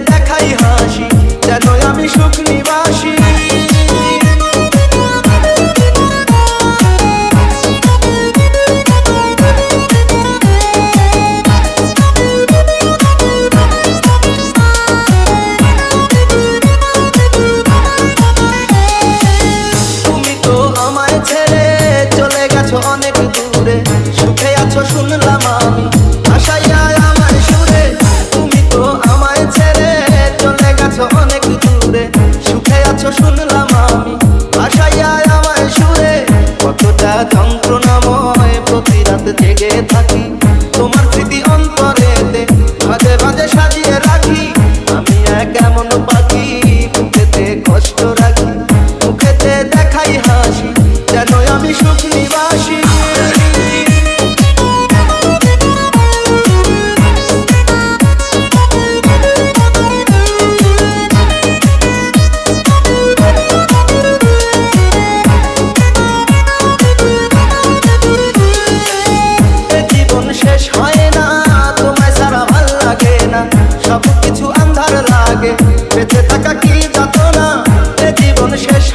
দেখাই হাসি, যেন আমি সুখ নিবাসী। অনেক দূরে সুখে আছো শুনলাম আমি, ভাসাইয়া আমার সুরে। তুমি তো আমায় ছেড়ে চলে গেছো অনেক দূরে, সুখে আছো শুনলাম আমি, ভাসাইয়া আমার সুরে। কতটা যন্ত্রণাময় প্রতি রাত জেগে থাকি, তোমার স্মৃতি অন্তরেতে ভাজে ভাজে সাজিয়ে রাখি। আমি এক এমন পাখি, বুকেতে কষ্ট রাখি, মুখেতে দেখাই হাসি, যেন আমি সুখ নিবাসী। জীবন শেষ হয় না, তোমায় ছাড়া ভাল লাগে না, সবকিছু আন্ধার লাগে, বেঁচে থাকা কি যাতনা। জীবন শেষ